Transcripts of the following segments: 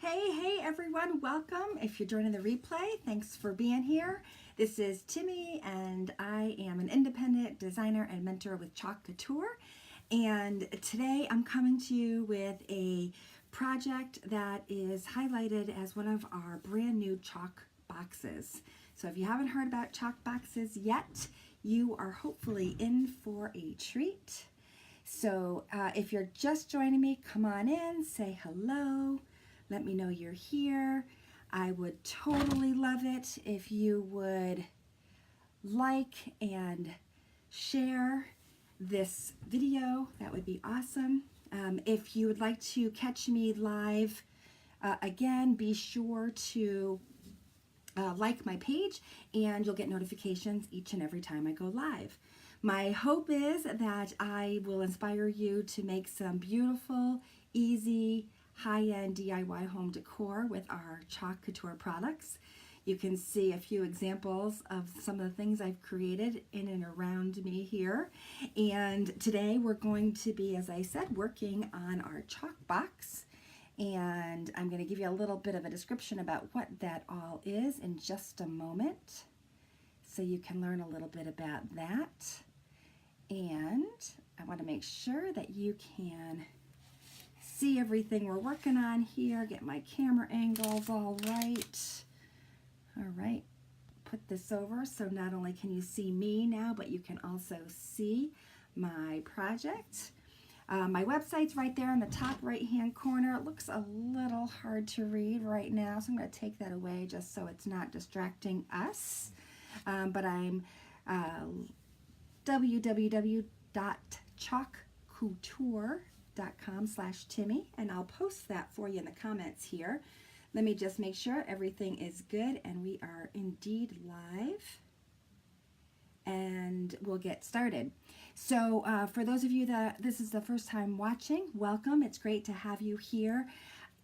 Hey everyone, welcome. If you're joining the replay, thanks for being here. This is Timmy and I am an independent designer and mentor with Chalk Couture. And today I'm coming to you with a project that is highlighted as one of our brand new chalk boxes. So if you haven't heard about chalk boxes yet, you are hopefully in for a treat. So if you're just joining me, come on in, say hello. Let me know you're here. I would totally love it if you would like and share this video. That would be awesome. If you would like to catch me live, again, be sure to like my page and you'll get notifications each and every time I go live. My hope is that I will inspire you to make some beautiful, easy, high-end DIY home decor with our Chalk Couture products. You can see a few examples of some of the things I've created in and around me here. And today we're going to be, as I said, working on our chalk box. And I'm going to give you a little bit of a description about what that all is in just a moment, so you can learn a little bit about that. And I want to make sure that you can see everything we're working on here, get my camera angles all right. All right, put this over so not only can you see me now, but you can also see my project. My website's right there in the top right hand corner. It looks a little hard to read right now, so I'm going to take that away just so it's not distracting us. But I'm www.chalkcouture.com/Timmy, and I'll post that for you in the comments here. Let me just make sure everything is good, and we are indeed live, and we'll get started. So for those of you that this is the first time watching, welcome. It's great to have you here.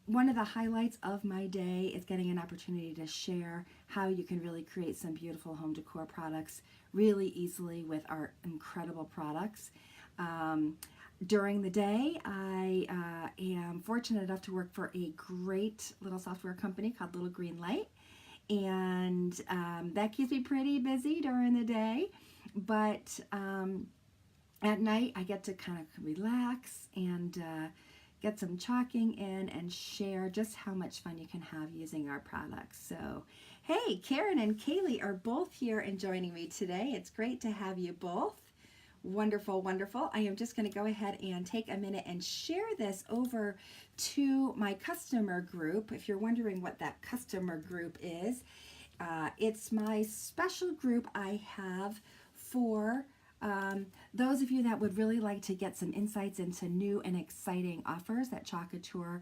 One of the highlights of my day is getting an opportunity to share how you can really create some beautiful home decor products really easily with our incredible products. During the day, I am fortunate enough to work for a great little software company called Little Green Light, and that keeps me pretty busy during the day. But at night, I get to kind of relax and get some chalking in and share just how much fun you can have using our products. So, hey, Karen and Kaylee are both here and joining me today. It's great to have you both. Wonderful, wonderful. I am just going to go ahead and take a minute and share this over to my customer group. If you're wondering what that customer group is, it's my special group I have for those of you that would really like to get some insights into new and exciting offers that Chalk Couture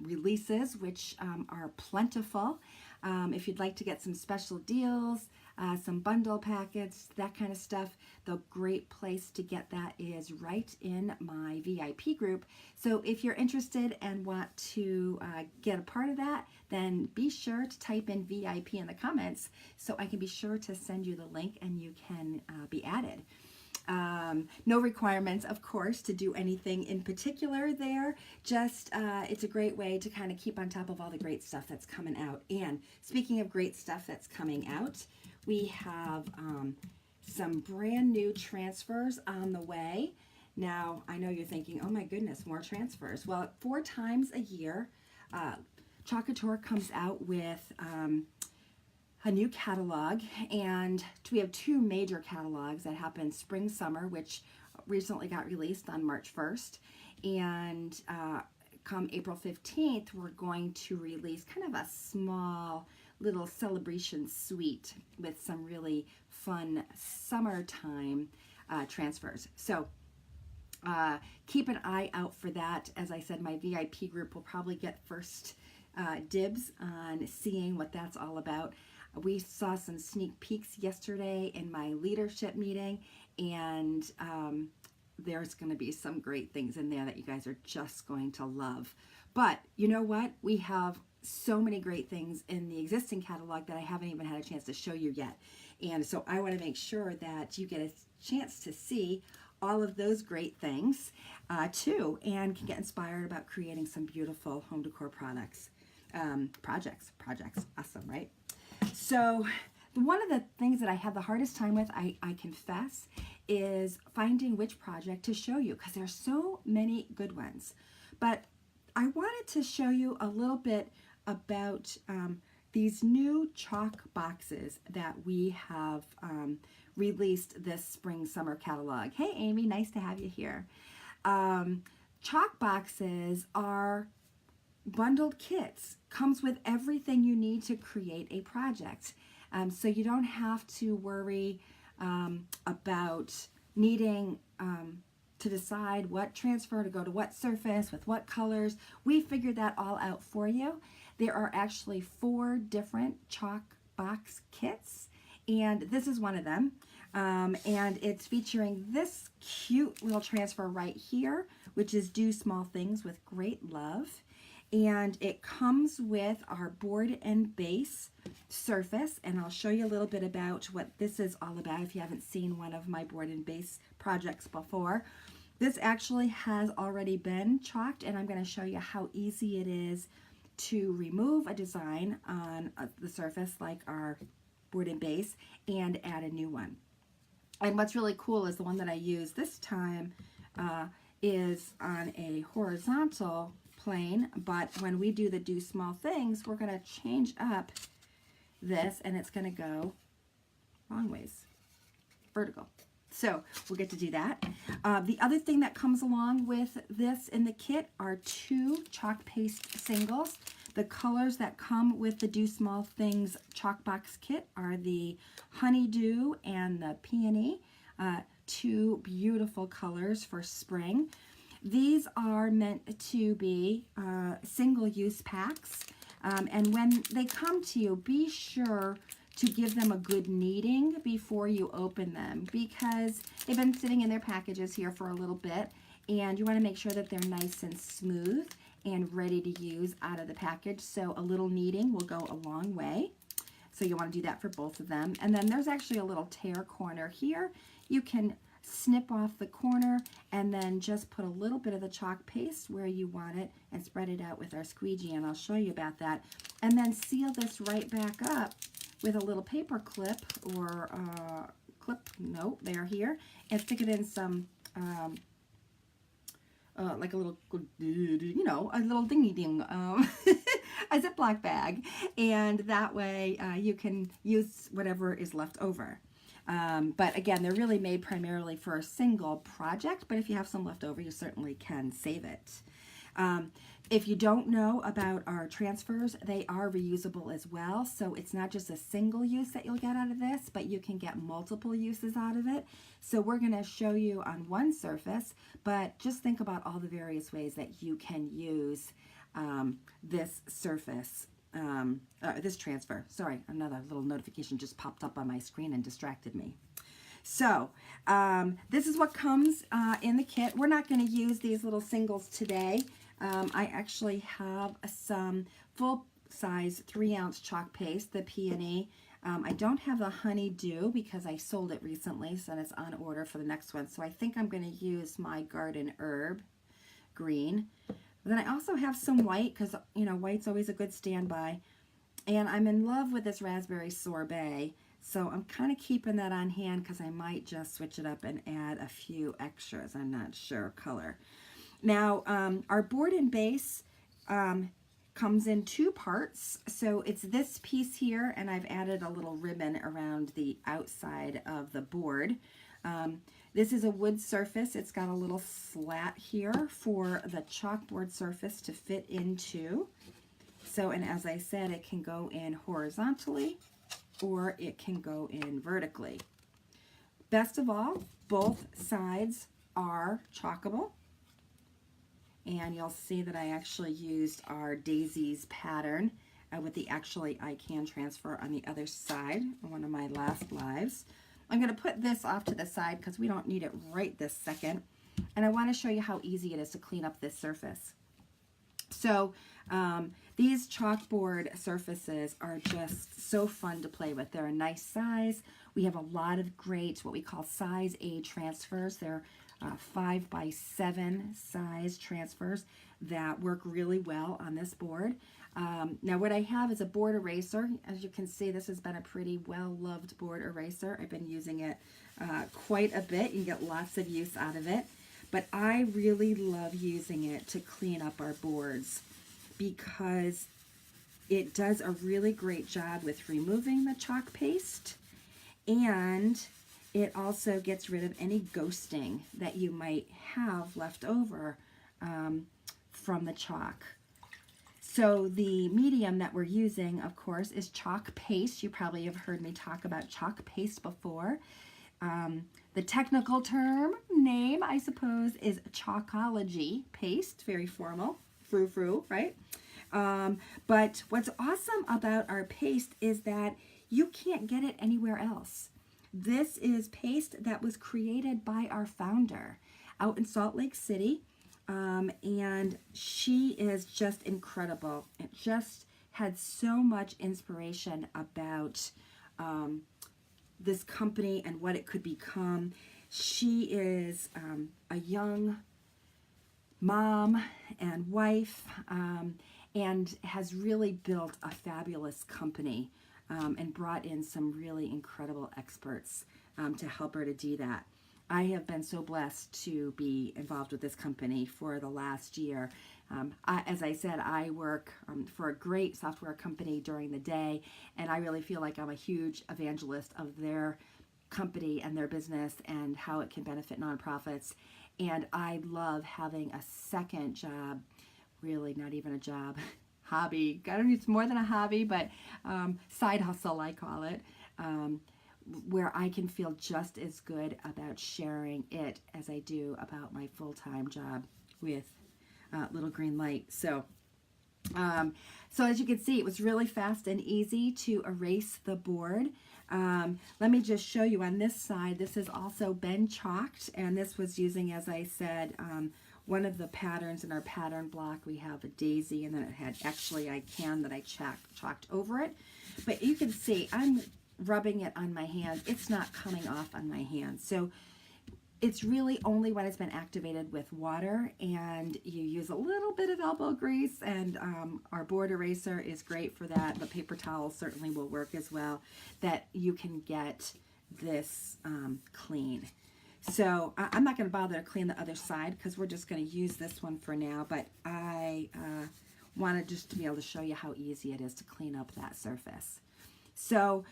releases, which are plentiful. If you'd like to get some special deals, some bundle packets, that kind of stuff, the great place to get that is right in my VIP group. So if you're interested and want to get a part of that, then be sure to type in VIP in the comments so I can be sure to send you the link and you can be added. No requirements, of course, to do anything in particular there. Just it's a great way to kind of keep on top of all the great stuff that's coming out. And speaking of great stuff that's coming out, we have some brand new transfers on the way. Now, I know you're thinking, oh my goodness, more transfers. Well, 4 times a year, Chalk Couture comes out with a new catalog, and we have 2 major catalogs that happen spring summer, which recently got released on March 1st, and come April 15th we're going to release kind of a small little celebration suite with some really fun summertime transfers. So keep an eye out for that. As I said, my VIP group will probably get first dibs on seeing what that's all about. We saw some sneak peeks yesterday in my leadership meeting, and there's going to be some great things in there that you guys are just going to love. But you know what? We have so many great things in the existing catalog that I haven't even had a chance to show you yet. And so I want to make sure that you get a chance to see all of those great things too, and can get inspired about creating some beautiful home decor projects. Awesome, right? So one of the things that I have the hardest time with, I confess, is finding which project to show you, because there's so many good ones. But I wanted to show you a little bit about these new chalk boxes that we have released this spring summer catalog. Hey Amy, nice to have you here. Chalk boxes are bundled kits, comes with everything you need to create a project. So you don't have to worry about needing to decide what transfer to go to what surface with what colors. We figured that all out for you. There are actually 4 different chalk box kits, and this is one of them. And it's featuring this cute little transfer right here, which is Do Small Things with Great Love. And it comes with our board and base surface, and I'll show you a little bit about what this is all about if you haven't seen one of my board and base projects before. This actually has already been chalked, and I'm going to show you how easy it is to remove a design on the surface like our board and base and add a new one. And what's really cool is the one that I use this time is on a horizontal plane, but when we do the Do Small Things, we're going to change up this, and it's going to go long ways, vertical. So we'll get to do that. The other thing that comes along with this in the kit are 2 Chalkpaste singles. The colors that come with the Do Small Things chalk box kit are the Honeydew and the Peony, 2 beautiful colors for spring. These are meant to be single-use packs, and when they come to you, be sure to give them a good kneading before you open them, because they've been sitting in their packages here for a little bit, and you want to make sure that they're nice and smooth and ready to use out of the package. So a little kneading will go a long way. So you want to do that for both of them. And then there's actually a little tear corner here. You can snip off the corner and then just put a little bit of the chalk paste where you want it and spread it out with our squeegee, and I'll show you about that. And then seal this right back up with a little paper clip or they're here, and stick it in some like a little, a little dingy ding, a Ziploc bag, and that way you can use whatever is left over. But again, they're really made primarily for a single project, but if you have some left over, you certainly can save it. If you don't know about our transfers, they are reusable as well. So it's not just a single use that you'll get out of this, but you can get multiple uses out of it. So we're going to show you on one surface, but just think about all the various ways that you can use this surface. This transfer. Sorry, another little notification just popped up on my screen and distracted me. So this is what comes in the kit. We're not going to use these little singles today. I actually have some full-size 3-ounce chalk paste, the Peony. I don't have the Honeydew because I sold it recently, so it's on order for the next one. So I think I'm going to use my Garden Herb green. Then I also have some white, because white's always a good standby. And I'm in love with this Raspberry Sorbet, so I'm kind of keeping that on hand because I might just switch it up and add a few extras. I'm not sure color. Now, our board and base comes in 2 parts. So it's this piece here, and I've added a little ribbon around the outside of the board. This is a wood surface. It's got a little slat here for the chalkboard surface to fit into. So, and as I said, it can go in horizontally or it can go in vertically. Best of all, both sides are chalkable. And you'll see that I actually used our daisies pattern with the actually I Can transfer on the other side on one of my last lives. I'm going to put this off to the side because we don't need it right this second. And I want to show you how easy it is to clean up this surface. So these chalkboard surfaces are just so fun to play with. They're a nice size. We have a lot of great what we call size A transfers. They're 5x7 size transfers that work really well on this board. Now what I have is a board eraser. As you can see, this has been a pretty well-loved board eraser. I've been using it quite a bit. You can get lots of use out of it. But I really love using it to clean up our boards because it does a really great job with removing the chalk paste, and it also gets rid of any ghosting that you might have left over from the chalk. So the medium that we're using, of course, is Chalkpaste. You probably have heard me talk about Chalkpaste before. The technical term name, I suppose, is Chalkology paste. Very formal, frou-frou, right? But what's awesome about our paste is that you can't get it anywhere else. This is paste that was created by our founder out in Salt Lake City, and she is just incredible. It just had so much inspiration about this company and what it could become. She is a young mom and wife, and has really built a fabulous company and brought in some really incredible experts to help her to do that. I have been so blessed to be involved with this company for the last year. As I said, I work for a great software company during the day, and I really feel like I'm a huge evangelist of their company and their business and how it can benefit nonprofits. And I love having a second job, really not even a job, hobby. I don't know, it's more than a hobby, but side hustle, I call it, where I can feel just as good about sharing it as I do about my full-time job with Little Green Light. So as you can see, it was really fast and easy to erase the board. Let me just show you on this side. This has also been chalked, and this was using, as I said, one of the patterns in our pattern block. We have a daisy, and then it had actually a can that I chalked over it. But you can see I'm rubbing it on my hand. It's not coming off on my hand. So it's really only when it's been activated with water, and you use a little bit of elbow grease, and our board eraser is great for that. The paper towel certainly will work as well, that you can get this clean. So I'm not going to bother to clean the other side because we're just going to use this one for now, but I wanted just to be able to show you how easy it is to clean up that surface. So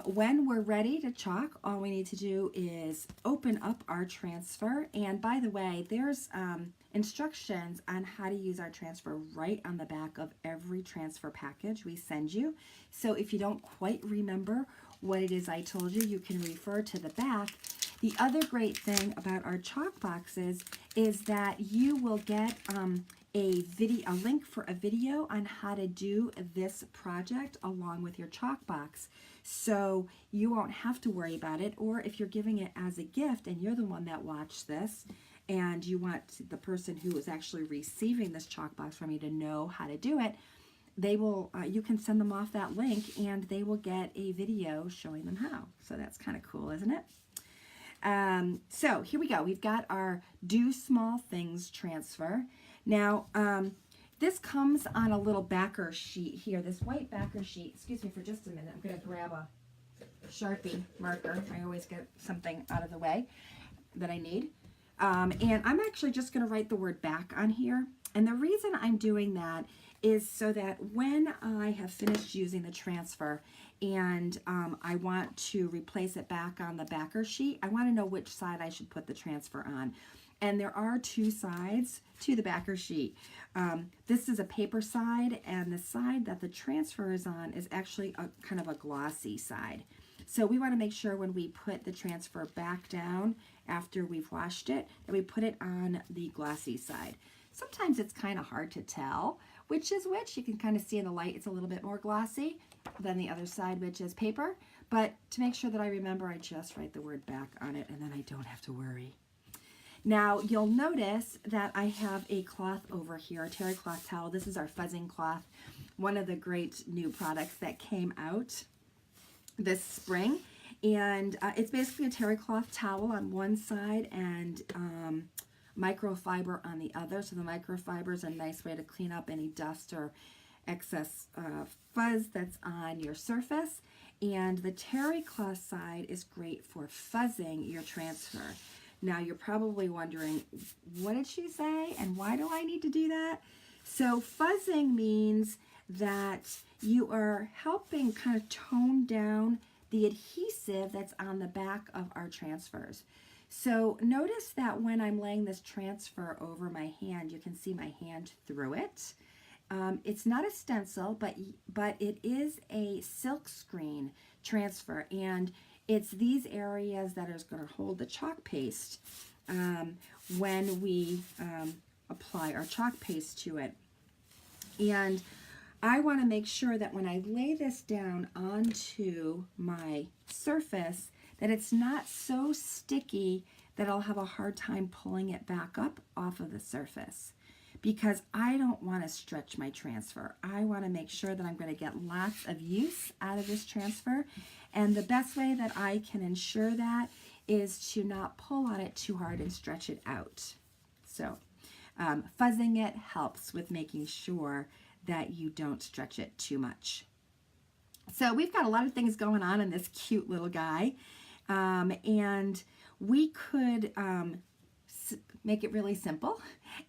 when we're ready to chalk, all we need to do is open up our transfer. And by the way, there's instructions on how to use our transfer right on the back of every transfer package we send you. So if you don't quite remember what it is I told you, you can refer to the back. The other great thing about our chalk boxes is that you will get a link for a video on how to do this project along with your chalk box. So you won't have to worry about it, or if you're giving it as a gift and you're the one that watched this and you want the person who is actually receiving this chalk box from you to know how to do it, they will, you can send them off that link and they will get a video showing them how. So that's kind of cool, isn't it? So here we go. We've got our Do Small Things transfer. Now, this comes on a little backer sheet here, this white backer sheet. Excuse me for just a minute. I'm going to grab a Sharpie marker. I always get something out of the way that I need. And I'm actually just going to write the word back on here. And the reason I'm doing that is so that when I have finished using the transfer and I want to replace it back on the backer sheet, I want to know which side I should put the transfer on. And there are two sides to the backer sheet. This is a paper side, and the side that the transfer is on is actually a kind of a glossy side. So we want to make sure when we put the transfer back down after we've washed it, that we put it on the glossy side. Sometimes it's kind of hard to tell which is which. You can kind of see in the light it's a little bit more glossy than the other side, which is paper. But to make sure that I remember, I just write the word back on it, and then I don't have to worry. Now, you'll notice that I have a cloth over here, a terry cloth towel. This is our fuzzing cloth, one of the great new products that came out this spring. And it's basically a terry cloth towel on one side and microfiber on the other. So the microfiber is a nice way to clean up any dust or excess fuzz that's on your surface. And the terry cloth side is great for fuzzing your transfer. Now you're probably wondering, what did she say and why do I need to do that? So fuzzing means that you are helping kind of tone down the adhesive that's on the back of our transfers. So notice that when I'm laying this transfer over my hand, you can see my hand through it. It's not a stencil, but it is a silk screen transfer, and it's these areas that is going to hold the chalk paste when we apply our chalk paste to it. And I want to make sure that when I lay this down onto my surface, that it's not so sticky that I'll have a hard time pulling it back up off of the surface, because I don't want to stretch my transfer. I want to make sure that I'm going to get lots of use out of this transfer. And the best way that I can ensure that is to not pull on it too hard and stretch it out. So fuzzing it helps with making sure that you don't stretch it too much. So we've got a lot of things going on in this cute little guy. And we could make it really simple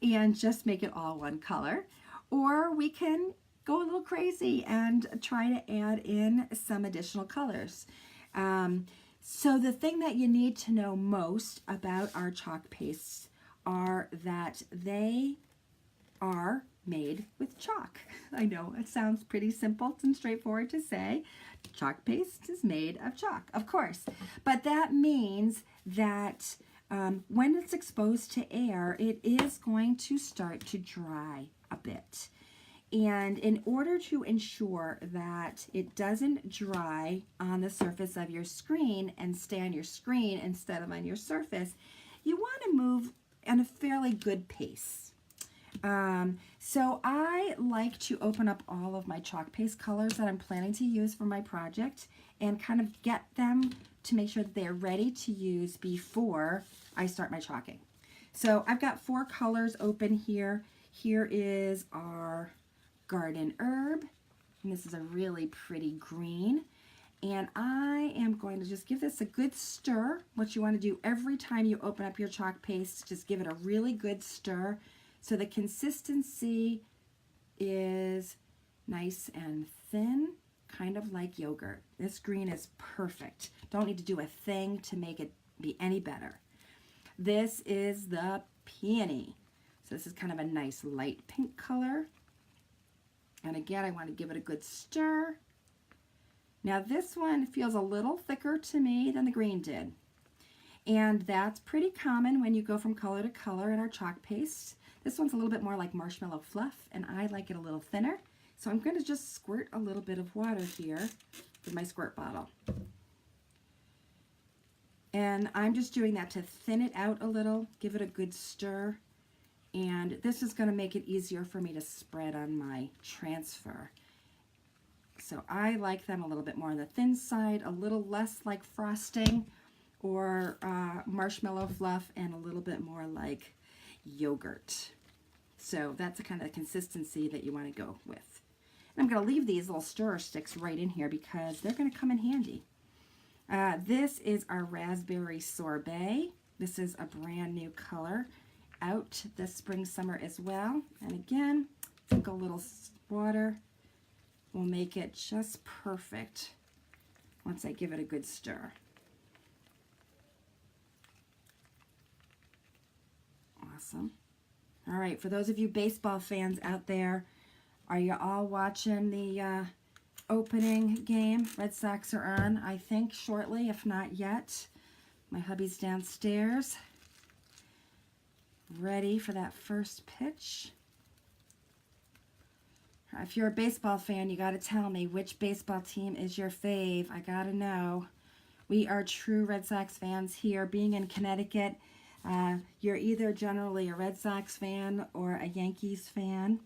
and just make it all one color, or we can go a little crazy and try to add in some additional colors. So the thing that you need to know most about our chalk pastes are that they are made with chalk. I know it sounds pretty simple and straightforward to say. Chalk paste is made of chalk, of course, but that means that when it's exposed to air, it is going to start to dry a bit. And in order to ensure that it doesn't dry on the surface of your screen and stay on your screen instead of on your surface, you want to move at a fairly good pace. So I like to open up all of my chalk paste colors that I'm planning to use for my project and kind of get them to make sure that they're ready to use before I start my chalking. So I've got 4 colors open here. Here is our garden herb, and this is a really pretty green. And I am going to just give this a good stir. What you want to do every time you open up your chalk paste, just give it a really good stir so the consistency is nice and thin, kind of like yogurt. This green is perfect. Don't need to do a thing to make it be any better. This is the Peony. So this is kind of a nice light pink color. And again, I want to give it a good stir. Now this one feels a little thicker to me than the green did. And that's pretty common when you go from color to color in our chalk paste. This one's a little bit more like marshmallow fluff, and I like it a little thinner. So I'm going to just squirt a little bit of water here with my squirt bottle. And I'm just doing that to thin it out a little, give it a good stir. And this is going to make it easier for me to spread on my transfer. So I like them a little bit more on the thin side, a little less like frosting or marshmallow fluff, and a little bit more like yogurt. So that's the kind of consistency that you want to go with. And I'm going to leave these little stirrer sticks right in here because they're going to come in handy. This is our raspberry sorbet. This is a brand new color out this spring, summer as well. And again, I think a little water will make it just perfect once I give it a good stir. Awesome. All right, for those of you baseball fans out there, are you all watching the opening game? Red Sox are on, I think, shortly, if not yet. My hubby's downstairs, ready for that first pitch. If you're a baseball fan, you got to tell me which baseball team is your fave. I got to know. We are true Red Sox fans here. Being in Connecticut, you're either generally a Red Sox fan or a Yankees fan.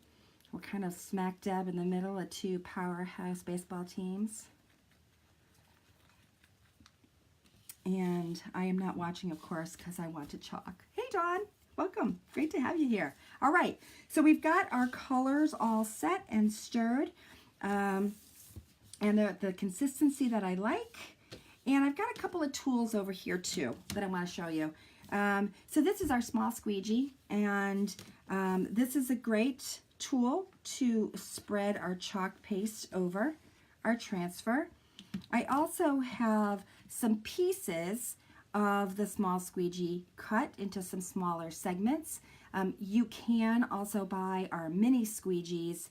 We're kind of smack dab in the middle of 2 powerhouse baseball teams. And I am not watching, of course, because I want to chalk. Hey, Dawn. Welcome. Great to have you here. All right. So we've got our colors all set and stirred. And they're the consistency that I like. And I've got a couple of tools over here, too, that I want to show you. So this is our small squeegee. And this is a great tool to spread our chalk paste over our transfer. I also have some pieces of the small squeegee cut into some smaller segments. You can also buy our mini squeegees,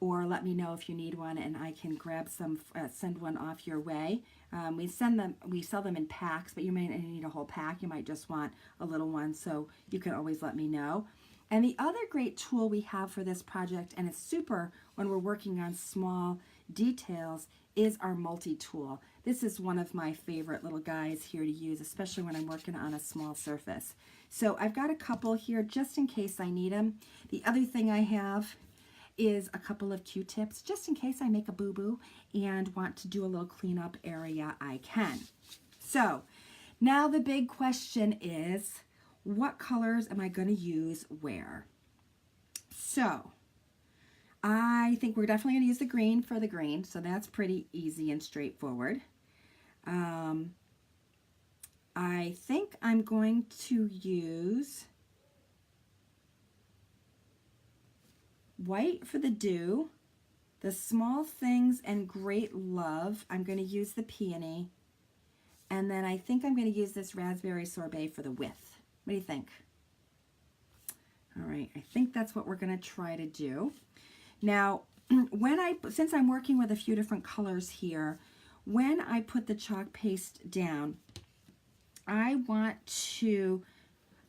or let me know if you need one and I can grab some, send one off your way. We sell them in packs, but you may not need a whole pack. You might just want a little one, so you can always let me know. And the other great tool we have for this project, and it's super when we're working on small details, is our multi-tool. This is one of my favorite little guys here to use, especially when I'm working on a small surface. So I've got a couple here just in case I need them. The other thing I have is a couple of Q-tips just in case I make a boo-boo and want to do a little cleanup area, I can. So now the big question is, what colors am I going to use where? So I think we're definitely going to use the green for the green, so that's pretty easy and straightforward. I think I'm going to use white for the dew, the small things and great love. I'm going to use the peony, and then I think I'm going to use this raspberry sorbet for the width. What do you think? All right, I think that's what we're going to try to do. Now, since I'm working with a few different colors here, when I put the chalk paste down, I want to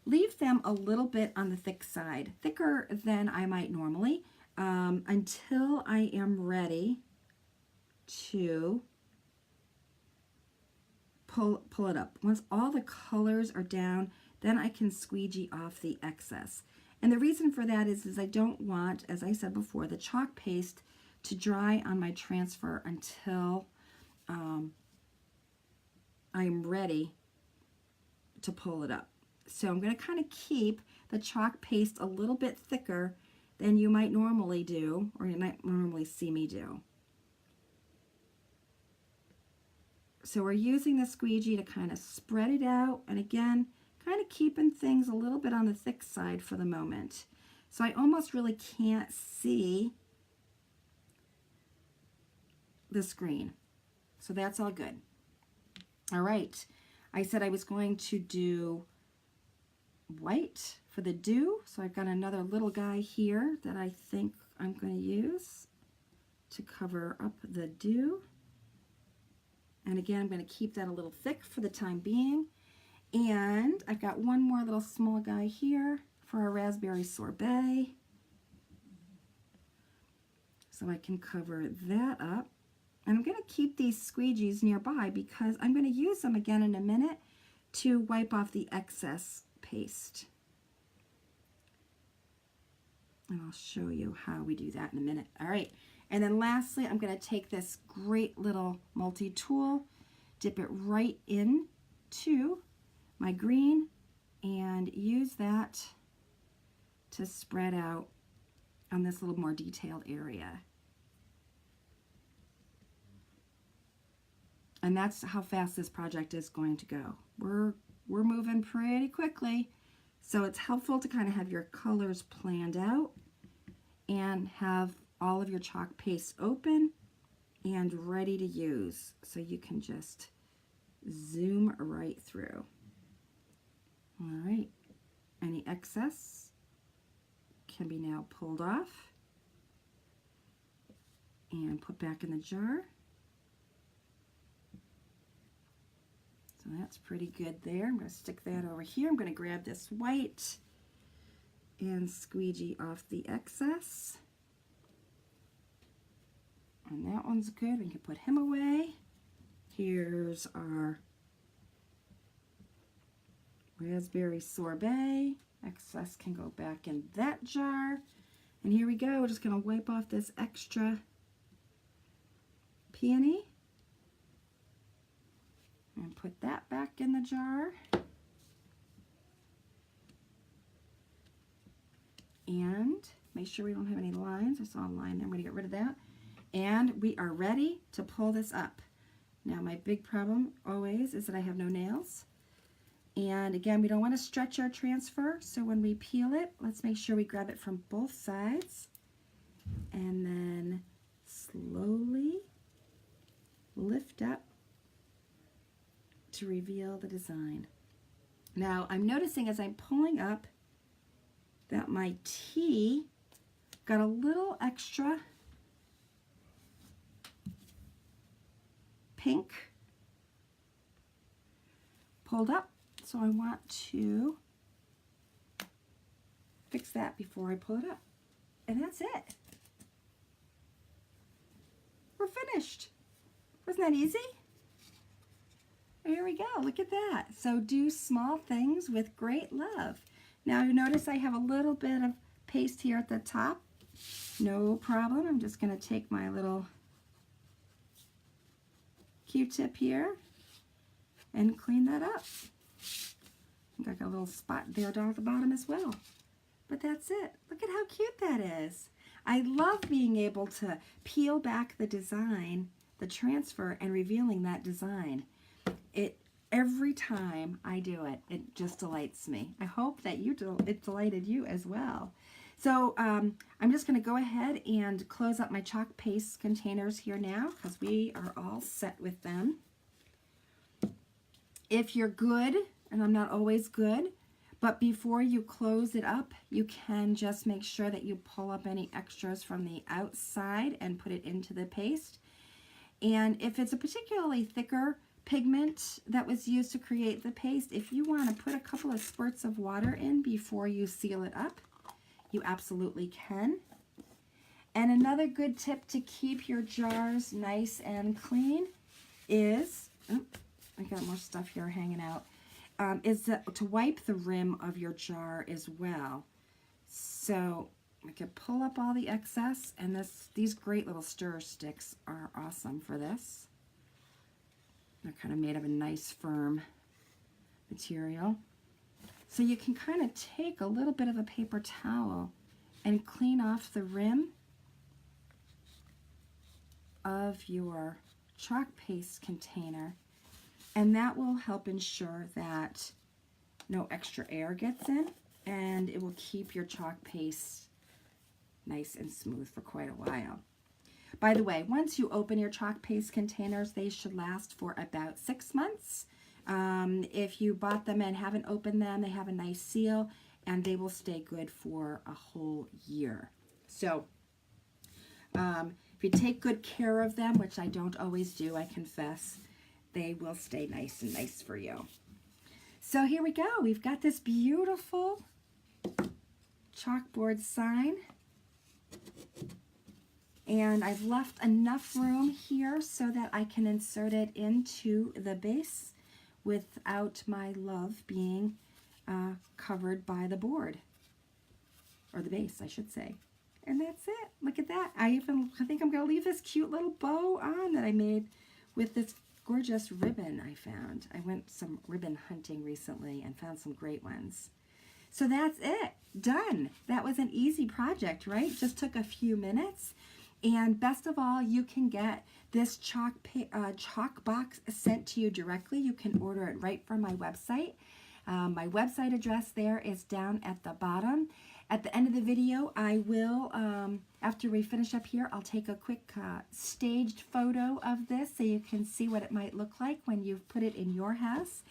leave them a little bit on the thick side, thicker than I might normally, until I am ready to pull it up. Once all the colors are down, then I can squeegee off the excess. And the reason for that is I don't want, as I said before, the chalk paste to dry on my transfer until I'm ready to pull it up. So I'm going to kind of keep the chalk paste a little bit thicker than you might normally do, or you might normally see me do. So we're using the squeegee to kind of spread it out, and again, kind of keeping things a little bit on the thick side for the moment. So I almost really can't see the screen. So that's all good. All right, I said I was going to do white for the dew, so I've got another little guy here that I think I'm going to use to cover up the dew. And again, I'm going to keep that a little thick for the time being. And I've got one more little small guy here for a raspberry sorbet, so I can cover that up. And I'm going to keep these squeegees nearby because I'm going to use them again in a minute to wipe off the excess paste. And I'll show you how we do that in a minute. All right. And then lastly, I'm going to take this great little multi-tool, dip it right into my green, and use that to spread out on this little more detailed area. And that's how fast this project is going to go. We're moving pretty quickly. So it's helpful to kind of have your colors planned out and have all of your chalk paste open and ready to use. So you can just zoom right through. All right. Any excess can be now pulled off and put back in the jar. So that's pretty good there. I'm going to stick that over here. I'm going to grab this white and squeegee off the excess. And that one's good. We can put him away. Here's our raspberry sorbet. Excess can go back in that jar. And here we go. We're just going to wipe off this extra peony. And put that back in the jar. And make sure we don't have any lines. I saw a line there. I'm going to get rid of that. And we are ready to pull this up. Now my big problem always is that I have no nails. And again, we don't want to stretch our transfer, so when we peel it, let's make sure we grab it from both sides. And then slowly lift up to reveal the design. Now I'm noticing as I'm pulling up that my tea got a little extra pink pulled up, so I want to fix that before I pull it up. And that's it. We're finished. Wasn't that easy? Here we go, look at that. So do small things with great love. Now you notice I have a little bit of paste here at the top. No problem, I'm just gonna take my little Q-tip here and clean that up. I got a little spot there down at the bottom as well. But that's it. Look at how cute that is. I love being able to peel back the design, the transfer, and revealing that design. Every time I do it, it just delights me. I hope that it delighted you as well. So I'm just going to go ahead and close up my chalk paste containers here now because we are all set with them. If you're good, and I'm not always good, but before you close it up, you can just make sure that you pull up any extras from the outside and put it into the paste. And if it's a particularly thicker pigment that was used to create the paste, if you want to put a couple of squirts of water in before you seal it up, you absolutely can. And another good tip to keep your jars nice and clean is, oh, I got more stuff here hanging out, is to wipe the rim of your jar as well. So I can pull up all the excess, and these great little stir sticks are awesome for this. They're kind of made of a nice firm material. So you can kind of take a little bit of a paper towel and clean off the rim of your chalk paste container, and that will help ensure that no extra air gets in, and it will keep your chalk paste nice and smooth for quite a while. By the way, once you open your chalk paste containers, they should last for about 6 months. If you bought them and haven't opened them, they have a nice seal, and they will stay good for a whole year. So if you take good care of them, which I don't always do, I confess, they will stay nice and nice for you. So here we go. We've got this beautiful chalkboard sign. And I've left enough room here so that I can insert it into the base without my love being covered by the board, or the base, I should say. And that's it. Look at that. I think I'm going to leave this cute little bow on that I made with this gorgeous ribbon I found. I went some ribbon hunting recently and found some great ones. So that's it. Done. That was an easy project, right? Just took a few minutes. And best of all, you can get this chalk box sent to you directly. You can order it right from my website. My website address there is down at the bottom. At the end of the video, I will, after we finish up here, I'll take a quick staged photo of this so you can see what it might look like when you've put it in your house.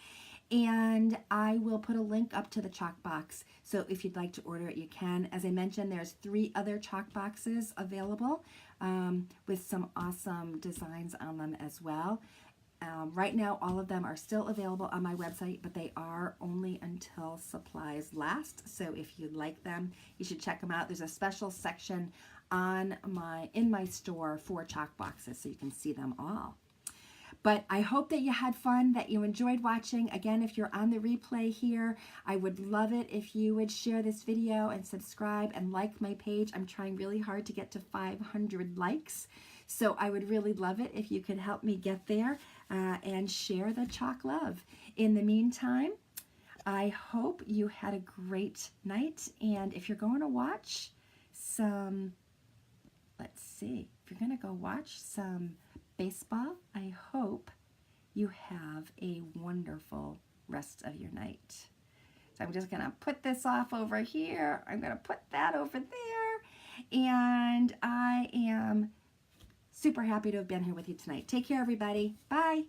And I will put a link up to the chalk box. So if you'd like to order it, you can. As I mentioned, there's 3 other chalk boxes available with some awesome designs on them as well. Right now, all of them are still available on my website, but they are only until supplies last. So if you'd like them, you should check them out. There's a special section in my store for chalk boxes, so you can see them all. But I hope that you had fun, that you enjoyed watching. Again, if you're on the replay here, I would love it if you would share this video and subscribe and like my page. I'm trying really hard to get to 500 likes. So I would really love it if you could help me get there and share the chalk love. In the meantime, I hope you had a great night, and if you're going to watch some, let's see, if you're going to go watch some baseball, I hope you have a wonderful rest of your night. So I'm just going to put this off over here. I'm going to put that over there, and I am super happy to have been here with you tonight. Take care, everybody. Bye.